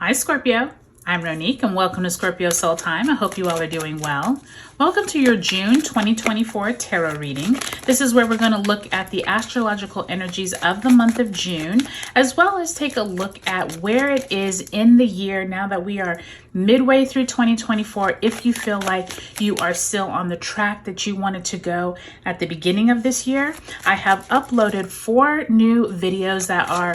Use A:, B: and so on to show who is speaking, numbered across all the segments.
A: Hi Scorpio, I'm Ronique and welcome to Scorpio Soul Time. I hope you all are doing well. Welcome to your June 2024 tarot reading. This is where we're going to look at the astrological energies of the month of June, as well as take a look at where it is in the year now that we are midway through 2024. If you feel like you are still on the track that you wanted to go at the beginning of this year, I have uploaded 4 new videos that are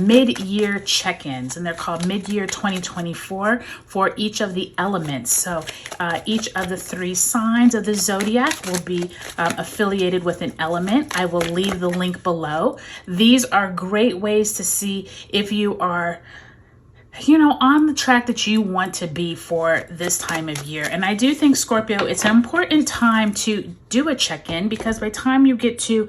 A: mid-year check-ins, and they're called mid-year 2024 for each of the elements. So each of the 3 signs of the zodiac will be affiliated with an element. I will leave the link below. These are great ways to see if you are on the track that you want to be for this time of year. And I do think, Scorpio, it's an important time to do a check-in, because by the time you get to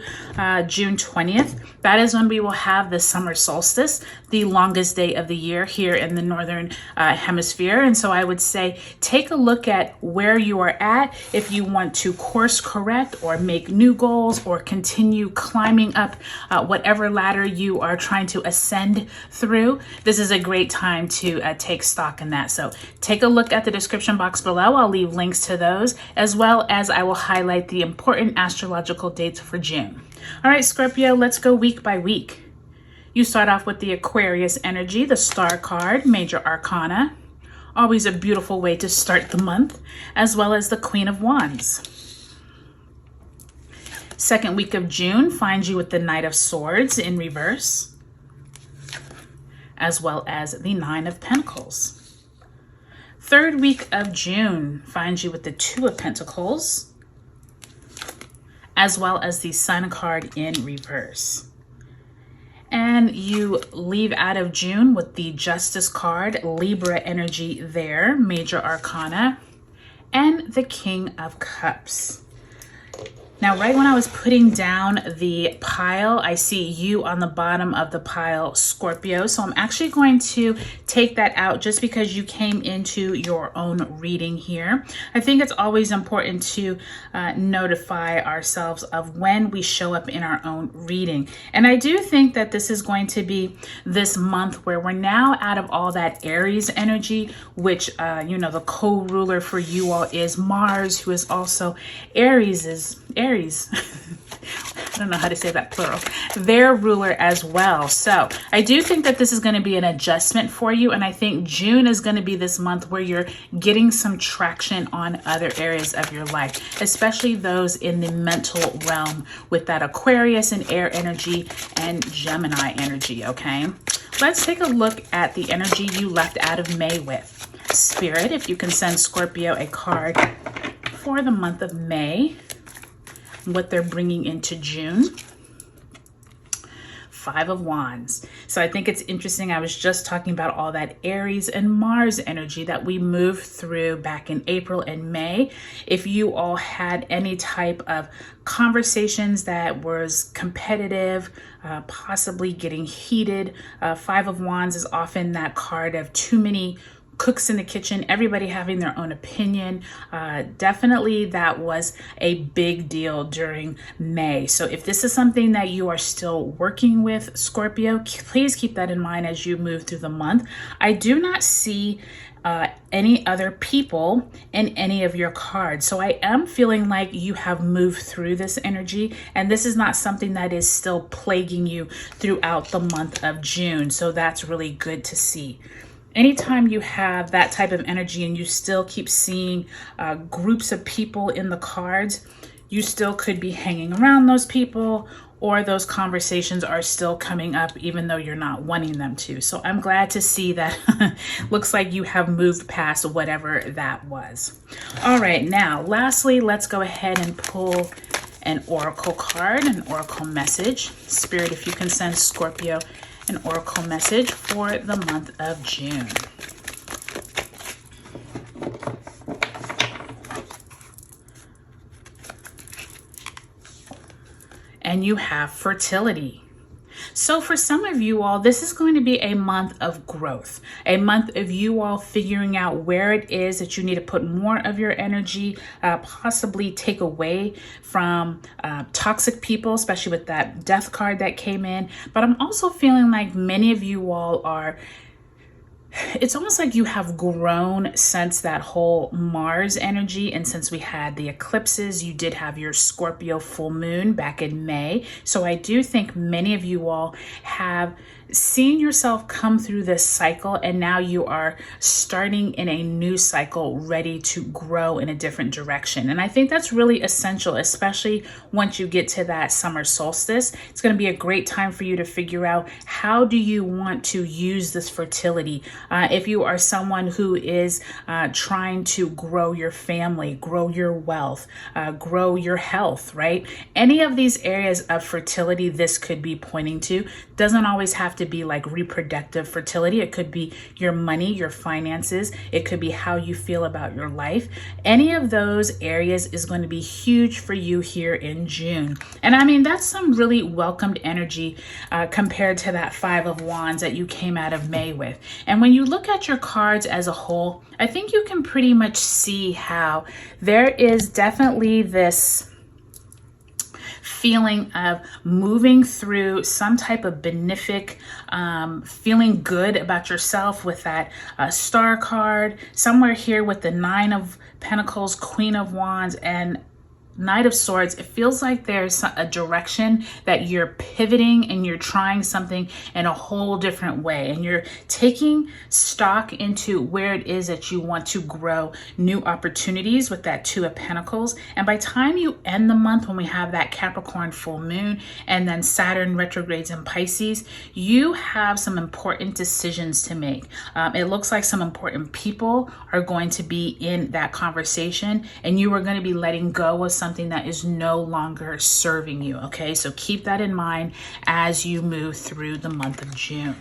A: June 20th, that is when we will have the summer solstice, the longest day of the year here in the northern hemisphere. And so I would say take a look at where you are at, if you want to course correct or make new goals or continue climbing up whatever ladder you are trying to ascend through. This is a great time to take stock in that. So take a look at the description box below. I'll leave links to those, as well as I will highlight the important astrological dates for June. All right, Scorpio, let's go week by week. You start off with the Aquarius energy, the Star card, Major Arcana. Always a beautiful way to start the month, as well as the Queen of Wands. Second week of June finds you with the Knight of Swords in reverse, as well as the Nine of Pentacles. Third week of June finds you with the Two of Pentacles, as well as the Sun card in reverse. And you leave out of June with the Justice card, Libra energy there, Major Arcana, and the King of Cups. Now, right when I was putting down the pile, I see you on the bottom of the pile, Scorpio. So I'm actually going to take that out just because you came into your own reading here. I think it's always important to notify ourselves of when we show up in our own reading. And I do think that this is going to be this month where we're now out of all that Aries energy, which, the co-ruler for you all is Mars, who is also Aries. I don't know how to say that plural. Their ruler as well. So I do think that this is going to be an adjustment for you. And I think June is going to be this month where you're getting some traction on other areas of your life, especially those in the mental realm with that Aquarius and air energy and Gemini energy. Okay, let's take a look at the energy you left out of May with. Spirit, if you can send Scorpio a card for the month of May, what they're bringing into June. 5 of Wands. So I think it's interesting. I was just talking about all that Aries and Mars energy that we moved through back in April and May. If you all had any type of conversations that was competitive, possibly getting heated, 5 of Wands is often that card of too many cooks in the kitchen, everybody having their own opinion. Definitely that was a big deal during May. So if this is something that you are still working with, Scorpio, please keep that in mind as you move through the month. I do not see any other people in any of your cards. So I am feeling like you have moved through this energy, and this is not something that is still plaguing you throughout the month of June. So that's really good to see. Anytime you have that type of energy and you still keep seeing groups of people in the cards, you still could be hanging around those people, or those conversations are still coming up even though you're not wanting them to. So I'm glad to see that looks like you have moved past whatever that was. All right, now lastly, let's go ahead and pull an oracle card, an oracle message. Spirit, if you can send Scorpio an oracle message for the month of June. And you have fertility. So for some of you all, this is going to be a month of growth, a month of you all figuring out where it is that you need to put more of your energy, possibly take away from toxic people, especially with that death card that came in. But I'm also feeling like many of you all are it's almost like you have grown since that whole Mars energy. And since we had the eclipses, you did have your Scorpio full moon back in May. So I do think many of you all have seen yourself come through this cycle, and now you are starting in a new cycle, ready to grow in a different direction. And I think that's really essential, especially once you get to that summer solstice. It's going to be a great time for you to figure out, how do you want to use this fertility? If you are someone who is trying to grow your family, grow your wealth, grow your health, right? Any of these areas of fertility this could be pointing to. Doesn't always have to be like reproductive fertility. It could be your money, your finances. It could be how you feel about your life. Any of those areas is going to be huge for you here in June. And I mean, that's some really welcomed energy compared to that Five of Wands that you came out of May with. And when you look at your cards as a whole, I think you can pretty much see how there is definitely this feeling of moving through some type of benefic, feeling good about yourself with that star card, somewhere here with the Nine of Pentacles, Queen of Wands, and Knight of Swords. It feels like there's a direction that you're pivoting and you're trying something in a whole different way, and you're taking stock into where it is that you want to grow new opportunities with that Two of Pentacles. And by the time you end the month, when we have that Capricorn full moon and then Saturn retrogrades in Pisces, you have some important decisions to make. It looks like some important people are going to be in that conversation, and you are going to be letting go of something that is no longer serving you. Okay, so keep that in mind as you move through the month of June.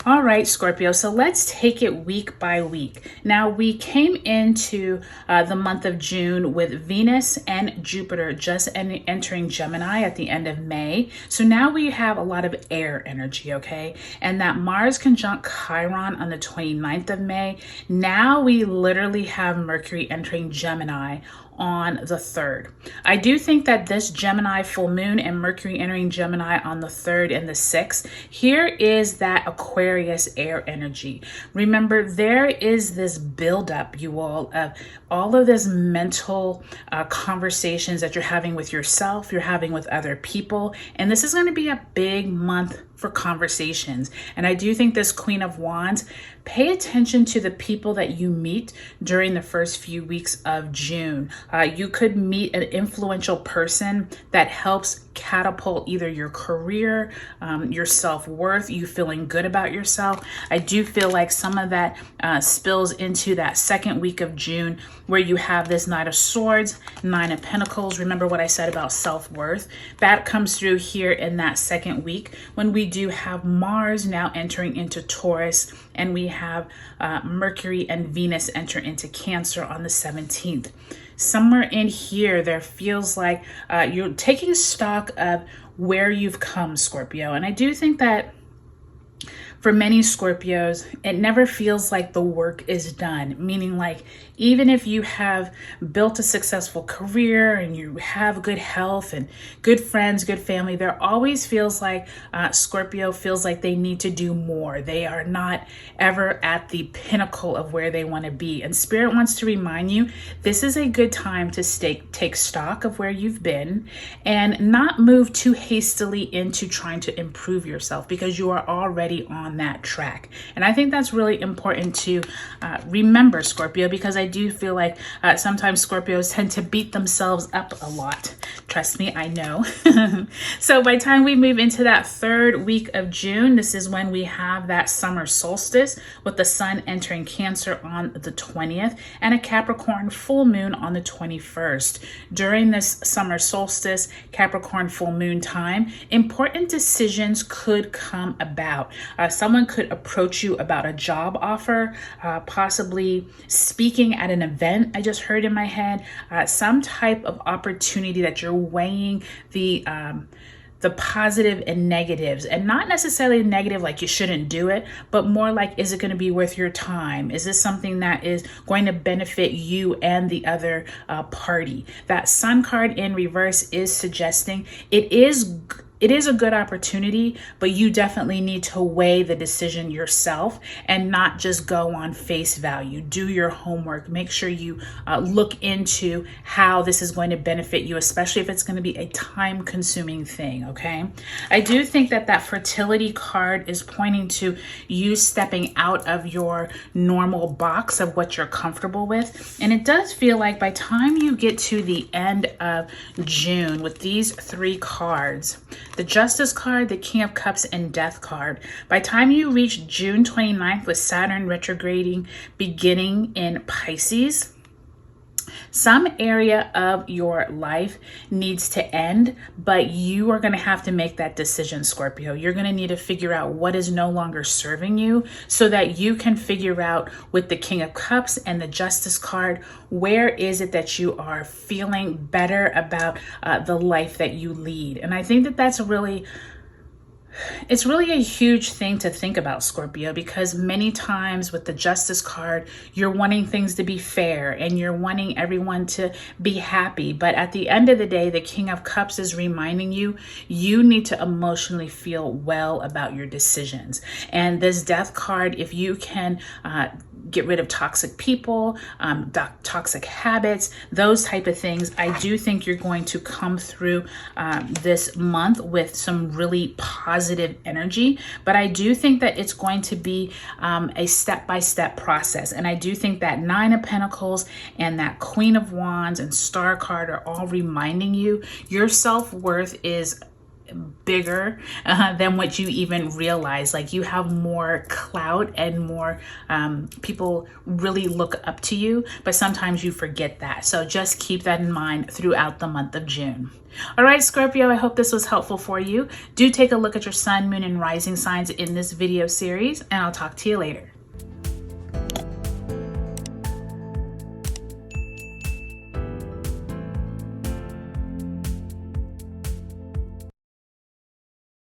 A: All right, Scorpio, so let's take it week by week. Now, we came into the month of June with Venus and Jupiter just entering Gemini at the end of May. So now we have a lot of air energy, okay? And that Mars conjunct Chiron on the 29th of May. Now we literally have Mercury entering Gemini on the 3rd. I do think that this Gemini full moon and Mercury entering Gemini on the 3rd and the 6th, here is that Aquarius air energy. Remember, there is this buildup, you all of this mental conversations that you're having with yourself, you're having with other people, and this is going to be a big month for conversations. And I do think this Queen of Wands, pay attention to the people that you meet during the first few weeks of June. You could meet an influential person that helps catapult either your career, your self-worth, you feeling good about yourself. I do feel like some of that spills into that second week of June, where you have this Knight of Swords, Nine of Pentacles. Remember what I said about self-worth? That comes through here in that second week, when we do have Mars now entering into Taurus, and we have Mercury and Venus enter into Cancer on the 17th. Somewhere in here, there feels like you're taking stock of where you've come, Scorpio. And I do think that for many Scorpios, it never feels like the work is done, meaning like, even if you have built a successful career and you have good health and good friends, good family, there always feels like Scorpio feels like they need to do more. They are not ever at the pinnacle of where they want to be. And Spirit wants to remind you, this is a good time to take stock of where you've been and not move too hastily into trying to improve yourself, because you are already on that track. And I think that's really important to remember, Scorpio, because I do feel like sometimes Scorpios tend to beat themselves up a lot. Trust me, I know. So by the time we move into that third week of June, this is when we have that summer solstice with the sun entering Cancer on the 20th and a Capricorn full moon on the 21st. During this summer solstice, Capricorn full moon time, important decisions could come about. Someone could approach you about a job offer, possibly speaking at an event I just heard in my head, some type of opportunity that you're weighing the positive and negatives, and not necessarily negative like you shouldn't do it, but more like, is it going to be worth your time? Is this something that is going to benefit you and the other party? That Sun card in reverse is suggesting it is it is a good opportunity, but you definitely need to weigh the decision yourself and not just go on face value. Do your homework. Make sure you look into how this is going to benefit you, especially if it's going to be a time-consuming thing, okay? I do think that that fertility card is pointing to you stepping out of your normal box of what you're comfortable with. And it does feel like by the time you get to the end of June with these 3 cards, the Justice card, the King of Cups, and Death card. By the time you reach June 29th with Saturn retrograding beginning in Pisces, some area of your life needs to end, but you are going to have to make that decision, Scorpio. You're going to need to figure out what is no longer serving you so that you can figure out with the King of Cups and the Justice card, where is it that you are feeling better about the life that you lead. And I think that that's it's really a huge thing to think about, Scorpio, because many times with the Justice card, you're wanting things to be fair and you're wanting everyone to be happy. But at the end of the day, the King of Cups is reminding you, you need to emotionally feel well about your decisions. And this Death card, if you can get rid of toxic people, toxic habits, those type of things, I do think you're going to come through this month with some really positive energy. But I do think that it's going to be a step-by-step process. And I do think that 9 of Pentacles and that Queen of Wands and Star card are all reminding you your self-worth is bigger than what you even realize. Like, you have more clout and more people really look up to you, but sometimes you forget that. So just keep that in mind throughout the month of June. All right, Scorpio, I hope this was helpful for you. Do take a look at your sun, moon, and rising signs in this video series, and I'll talk to you later.